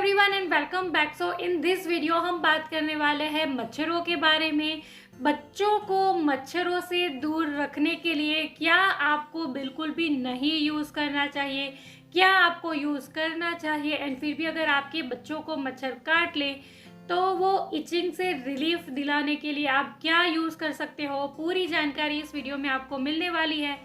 Everyone and welcome back. So in this video हम बात करने वाले हैं मच्छरों के बारे में। बच्चों को मच्छरों से दूर रखने के लिए क्या आपको बिल्कुल भी नहीं यूज़ करना चाहिए, क्या आपको यूज़ करना चाहिए, एंड फिर भी अगर आपके बच्चों को मच्छर काट ले तो वो इचिंग से रिलीफ दिलाने के लिए आप क्या यूज़ कर सकते हो, पूरी जानकारी इस वीडियो में आपको मिलने वाली है।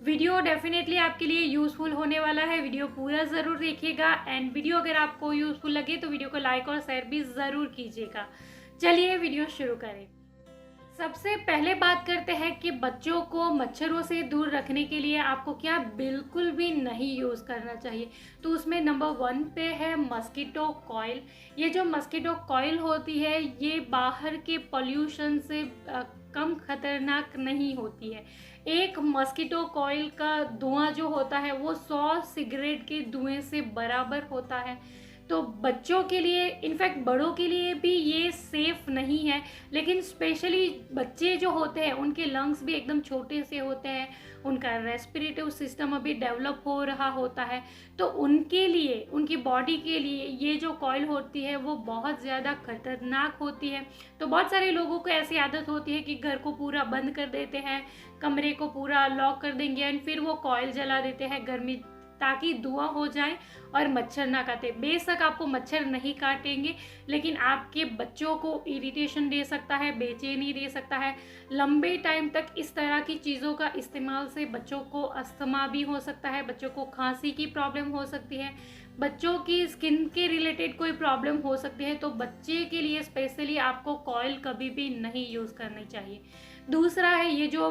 वीडियो डेफिनेटली आपके लिए यूज़फुल होने वाला है, वीडियो पूरा ज़रूर देखिएगा। एंड वीडियो अगर आपको यूज़फुल लगे तो वीडियो को लाइक और शेयर भी ज़रूर कीजिएगा। चलिए वीडियो शुरू करें। सबसे पहले बात करते हैं कि बच्चों को मच्छरों से दूर रखने के लिए आपको क्या बिल्कुल भी नहीं यूज़ करना चाहिए। तो उसमें नंबर 1 पे है मस्कीटो कॉइल। ये जो मस्कीटो कॉइल होती है ये बाहर के पॉल्यूशन से कम खतरनाक नहीं होती है। एक मस्कीटो कॉइल का धुआं जो होता है वो 100 सिगरेट के धुएं से बराबर होता है। तो बच्चों के लिए, इनफैक्ट बड़ों के लिए भी ये सेफ़ नहीं है, लेकिन स्पेशली बच्चे जो होते हैं उनके लंग्स भी एकदम छोटे से होते हैं, उनका रेस्पिरेटिव सिस्टम अभी डेवलप हो रहा होता है, तो उनके लिए, उनकी बॉडी के लिए ये जो कॉइल होती है वो बहुत ज़्यादा खतरनाक होती है। तो बहुत सारे लोगों को ऐसी आदत होती है कि घर को पूरा बंद कर देते हैं, कमरे को पूरा लॉक कर देंगे एंड फिर वो कॉइल जला देते हैं घर में ताकि धुआं हो जाए और मच्छर ना काटे। बेशक आपको मच्छर नहीं काटेंगे, लेकिन आपके बच्चों को इरिटेशन दे सकता है, बेचैनी दे सकता है। लंबे टाइम तक इस तरह की चीज़ों का इस्तेमाल से बच्चों को अस्थमा भी हो सकता है, बच्चों को खांसी की प्रॉब्लम हो सकती है, बच्चों की स्किन के रिलेटेड कोई प्रॉब्लम हो सकती है। तो बच्चे के लिए स्पेशली आपको कॉइल कभी भी नहीं यूज़ करनी चाहिए। दूसरा है ये जो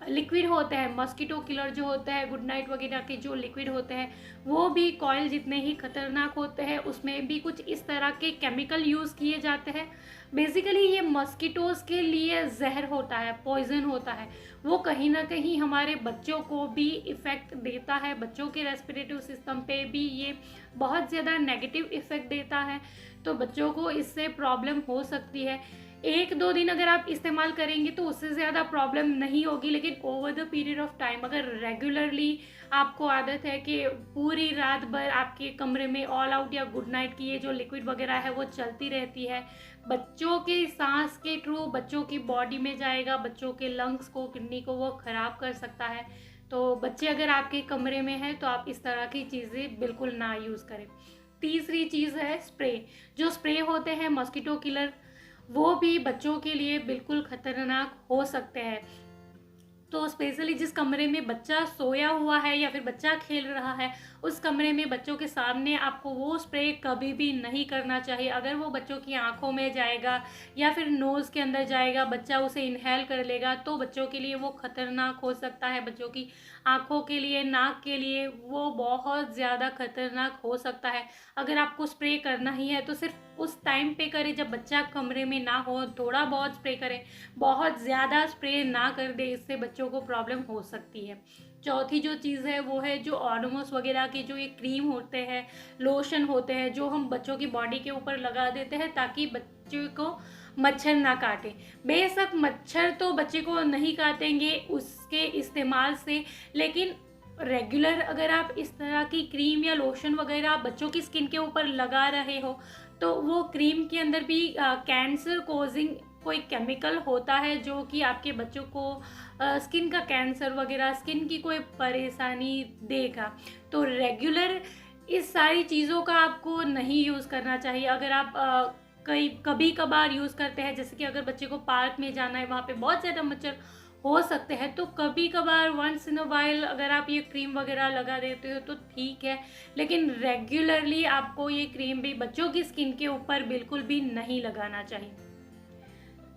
लिक्विड होते हैं, मस्कीटो किलर जो होता है, गुड नाइट वगैरह के जो लिक्विड होते हैं वो भी कॉइल जितने ही खतरनाक होते हैं, उसमें भी कुछ इस तरह के केमिकल यूज़ किए जाते हैं। बेसिकली ये मस्कीटोज़ के लिए जहर होता है, पॉइजन होता है, वो कहीं ना कहीं हमारे बच्चों को भी इफ़ेक्ट देता है, बच्चों के रेस्पिरेटिव सिस्टम पे भी ये बहुत ज़्यादा नेगेटिव इफ़ेक्ट देता है। तो बच्चों को इससे प्रॉब्लम हो सकती है। 1-2 दिन अगर आप इस्तेमाल करेंगे तो उससे ज़्यादा प्रॉब्लम नहीं होगी, लेकिन over the period of time अगर रेगुलरली आपको आदत है कि पूरी रात भर आपके कमरे में ऑल आउट या गुड नाइट की ये जो लिक्विड वगैरह है वो चलती रहती है, बच्चों के सांस के थ्रू बच्चों की बॉडी में जाएगा, बच्चों के लंग्स को, किडनी को वो ख़राब कर सकता है। तो बच्चे अगर आपके कमरे में हैं तो आप इस तरह की चीज़ें बिल्कुल ना यूज़ करें। तीसरी चीज़ है स्प्रे। जो स्प्रे होते हैं मॉस्किटो किलर वो भी बच्चों के लिए बिल्कुल खतरनाक हो सकते हैं। तो स्पेशली जिस कमरे में बच्चा सोया हुआ है या फिर बच्चा खेल रहा है उस कमरे में बच्चों के सामने आपको वो स्प्रे कभी भी नहीं करना चाहिए। अगर वो बच्चों की आंखों में जाएगा या फिर नोज़ के अंदर जाएगा, बच्चा उसे इनहेल कर लेगा तो बच्चों के लिए वो खतरनाक हो सकता है, बच्चों की आंखों के लिए, नाक के लिए वो बहुत ज़्यादा खतरनाक हो सकता है। अगर आपको स्प्रे करना ही है तो सिर्फ उस टाइम पे करें जब बच्चा कमरे में ना हो, थोड़ा बहुत स्प्रे करें, बहुत ज़्यादा स्प्रे ना कर दे, इससे बच्चों को प्रॉब्लम हो सकती है। चौथी जो चीज़ है वो है जो ऑडोमॉस वगैरह के जो ये क्रीम होते हैं, लोशन होते हैं, जो हम बच्चों की बॉडी के ऊपर लगा देते हैं ताकि बच्चे को मच्छर ना काटे। बेशक मच्छर तो बच्चे को नहीं काटेंगे उसके इस्तेमाल से, लेकिन रेगुलर अगर आप इस तरह की क्रीम या लोशन वगैरह बच्चों की स्किन के ऊपर लगा रहे हो तो वो क्रीम के अंदर भी कैंसर कोजिंग कोई केमिकल होता है जो कि आपके बच्चों को स्किन का कैंसर वगैरह, स्किन की कोई परेशानी देगा। तो रेगुलर इस सारी चीज़ों का आपको नहीं यूज़ करना चाहिए। अगर आप कभी कभार यूज़ करते हैं, जैसे कि अगर बच्चे को पार्क में जाना है, वहाँ पे बहुत ज़्यादा मच्छर हो सकते हैं, तो कभी कभार वंस इन अ वाइल अगर आप ये क्रीम वगैरह लगा देते हो तो ठीक है, लेकिन रेगुलरली आपको ये क्रीम भी बच्चों की स्किन के ऊपर बिल्कुल भी नहीं लगाना चाहिए।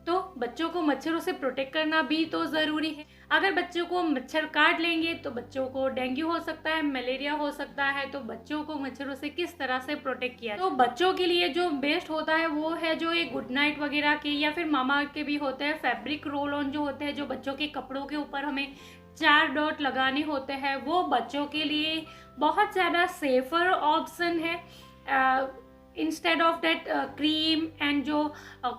तो बच्चों को मच्छरों से प्रोटेक्ट करना भी तो ज़रूरी है। अगर बच्चों को मच्छर काट लेंगे तो बच्चों को डेंगू हो सकता है, मलेरिया हो सकता है। तो बच्चों को मच्छरों से किस तरह से प्रोटेक्ट किया, तो बच्चों के लिए जो बेस्ट होता है वो है जो ये गुड नाइट वगैरह के या फिर मामा के भी होते हैं, फैब्रिक रोल ऑन जो होते हैं, जो बच्चों के कपड़ों के ऊपर हमें 4 डॉट लगाने होते हैं, वो बच्चों के लिए बहुत ज़्यादा सेफर ऑप्शन है instead of that cream and जो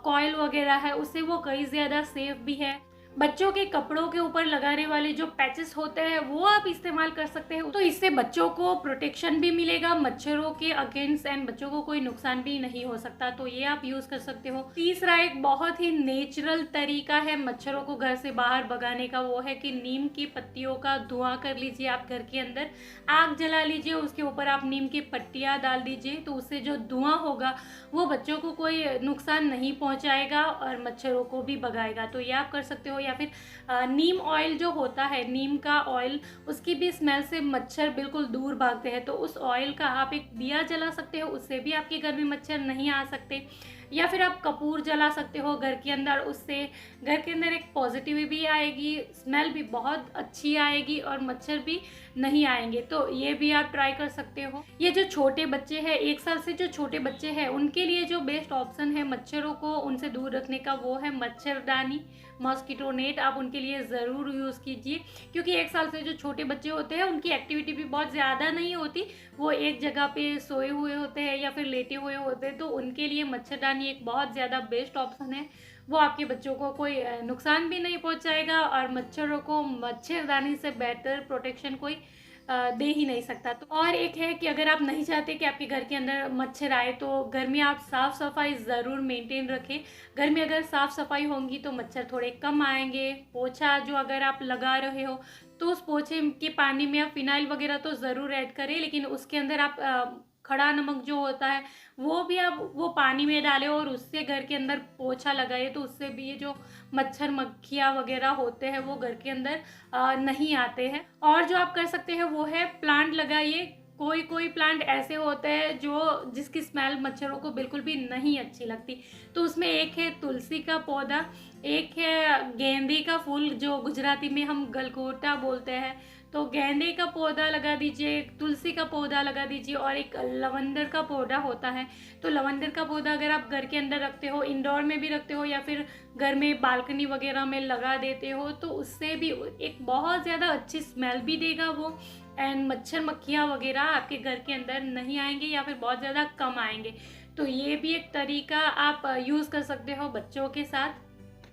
कॉयल वगैरह है, उससे वो कई ज़्यादा सेफ भी है। बच्चों के कपड़ों के ऊपर लगाने वाले जो पैचेस होते हैं वो आप इस्तेमाल कर सकते हैं। तो इससे बच्चों को प्रोटेक्शन भी मिलेगा मच्छरों के अगेंस्ट एंड बच्चों को कोई नुकसान भी नहीं हो सकता, तो ये आप यूज कर सकते हो। तीसरा एक बहुत ही नेचुरल तरीका है मच्छरों को घर से बाहर भगाने का, वो है कि नीम की पत्तियों का धुआं कर लीजिए। आप घर के अंदर आग जला लीजिए, उसके ऊपर आप नीम की पट्टियाँ डाल दीजिए, तो उससे जो धुआं होगा वो बच्चों को कोई नुकसान नहीं पहुंचाएगा और मच्छरों को भी भगाएगा। तो ये आप कर सकते हो। या फिर नीम ऑयल जो होता है, नीम का ऑयल, उसकी भी स्मेल से मच्छर बिल्कुल दूर भागते हैं, तो उस ऑयल का आप एक दिया जला सकते हो, उससे भी आपके घर में मच्छर नहीं आ सकते। या फिर आप कपूर जला सकते हो घर के अंदर, उससे घर के अंदर एक पॉजिटिव भी आएगी, स्मेल भी बहुत अच्छी आएगी और मच्छर भी नहीं आएंगे। तो ये भी आप ट्राई कर सकते हो। ये जो छोटे बच्चे हैं, 1 साल से जो छोटे बच्चे हैं, उनके लिए जो बेस्ट ऑप्शन है मच्छरों को उनसे दूर रखने का, वो है मच्छरदानी, मॉस्किटो नेट। आप उनके लिए ज़रूर यूज़ कीजिए, क्योंकि 1 साल से जो छोटे बच्चे होते हैं उनकी एक्टिविटी भी बहुत ज़्यादा नहीं होती, वो एक जगह पे सोए हुए होते हैं या फिर लेटे हुए होते हैं, तो उनके लिए मच्छरदानी एक बहुत ज़्यादा बेस्ट ऑप्शन है। वो आपके बच्चों को कोई नुकसान भी नहीं पहुंचाएगा और मच्छरों को मच्छरदानी से बेहतर प्रोटेक्शन कोई दे ही नहीं सकता। तो और एक है कि अगर आप नहीं चाहते कि आपके घर के अंदर मच्छर आए, तो घर में आप साफ़ सफाई ज़रूर मेंटेन रखें। घर में अगर साफ़ सफाई होंगी तो मच्छर थोड़े कम आएंगे। पोछा जो अगर आप लगा रहे हो तो उस पोछे के पानी में आप फिनाइल वगैरह तो ज़रूर ऐड करें, लेकिन उसके अंदर आप खड़ा नमक जो होता है वो भी आप वो पानी में डालें और उससे घर के अंदर पोछा लगाइए, तो उससे भी ये जो मच्छर मक्खियाँ वगैरह होते हैं वो घर के अंदर नहीं आते हैं। और जो आप कर सकते हैं वो है प्लांट लगाइए। कोई कोई प्लांट ऐसे होते हैं जो जिसकी स्मेल मच्छरों को बिल्कुल भी नहीं अच्छी लगती, तो उसमें एक है तुलसी का पौधा, एक है गेंदे का फूल जो गुजराती में हम गलगोटा बोलते हैं, तो गेंदे का पौधा लगा दीजिए, तुलसी का पौधा लगा दीजिए, और एक लवंडर का पौधा होता है। तो लवंडर का पौधा अगर आप घर के अंदर रखते हो, इंडोर में भी रखते हो या फिर घर में बालकनी वगैरह में लगा देते हो, तो उससे भी एक बहुत ज़्यादा अच्छी स्मेल भी देगा वो, एंड मच्छर मक्खियाँ वगैरह आपके घर के अंदर नहीं आएंगे या फिर बहुत ज़्यादा कम आएंगे। तो ये भी एक तरीका आप यूज़ कर सकते हो बच्चों के साथ।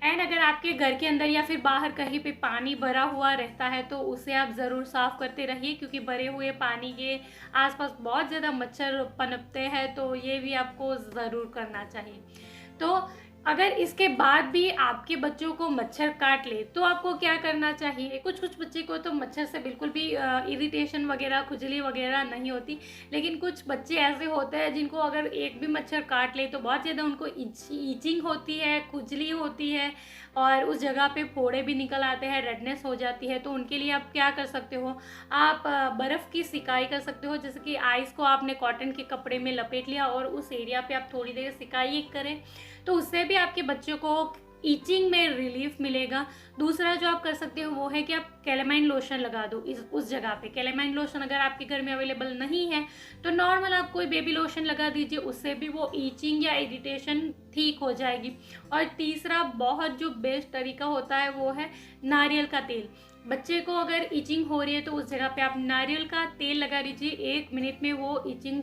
एंड अगर आपके घर के अंदर या फिर बाहर कहीं पे पानी भरा हुआ रहता है तो उसे आप ज़रूर साफ़ करते रहिए, क्योंकि भरे हुए पानी के आसपास बहुत ज़्यादा मच्छर पनपते हैं, तो ये भी आपको ज़रूर करना चाहिए। तो अगर इसके बाद भी आपके बच्चों को मच्छर काट ले तो आपको क्या करना चाहिए। कुछ कुछ बच्चे को तो मच्छर से बिल्कुल भी इरिटेशन वगैरह, खुजली वगैरह नहीं होती, लेकिन कुछ बच्चे ऐसे होते हैं जिनको अगर एक भी मच्छर काट ले तो बहुत ज़्यादा उनको ईचिंग होती है, खुजली होती है और उस जगह पे फोड़े भी निकल आते हैं, रेडनेस हो जाती है। तो उनके लिए आप क्या कर सकते हो, आप बर्फ़ की सिकाई कर सकते हो। जैसे कि आइस को आपने कॉटन के कपड़े में लपेट लिया और उस एरिया पे आप थोड़ी देर सिकाई करें, तो उससे भी आपके बच्चों को ईचिंग में रिलीफ मिलेगा। दूसरा जो आप कर सकते हो वो है कि आप कैलेमाइन लोशन लगा दो उस जगह पे। कैलेमाइन लोशन अगर आपके घर में अवेलेबल नहीं है तो नॉर्मल आप कोई बेबी लोशन लगा दीजिए, उससे भी वो ईचिंग या इरिटेशन ठीक हो जाएगी। और तीसरा बहुत जो बेस्ट तरीका होता है वो है नारियल का तेल। बच्चे को अगर ईचिंग हो रही है तो उस जगह पे आप नारियल का तेल लगा दीजिए, 1 मिनट में वो ईचिंग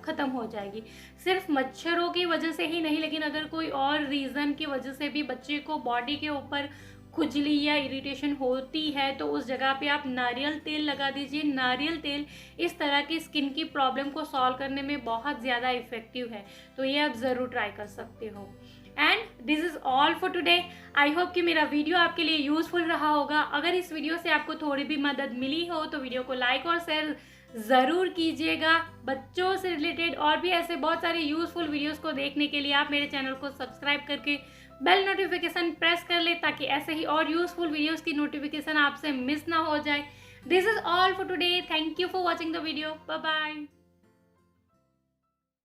ख़त्म हो जाएगी। सिर्फ मच्छरों की वजह से ही नहीं, लेकिन अगर कोई और रीज़न की वजह से भी बच्चे को बॉडी के ऊपर खुजली या इरिटेशन होती है तो उस जगह पे आप नारियल तेल लगा दीजिए। नारियल तेल इस तरह की स्किन की प्रॉब्लम को सॉल्व करने में बहुत ज़्यादा इफ़ेक्टिव है, तो ये आप ज़रूर ट्राई कर सकते हो। And this is all for today. I hope कि मेरा वीडियो आपके लिए यूज़फुल रहा होगा। अगर इस वीडियो से आपको थोड़ी भी मदद मिली हो तो वीडियो को लाइक और शेयर ज़रूर कीजिएगा। बच्चों से रिलेटेड और भी ऐसे बहुत सारे यूज़फुल वीडियोस को देखने के लिए आप मेरे चैनल को सब्सक्राइब करके बेल नोटिफिकेशन प्रेस कर ले, ताकि ऐसे ही और यूज़फुल वीडियोस की नोटिफिकेशन आपसे मिस ना हो जाए। This is all for today. Thank you for watching the video. Bye bye.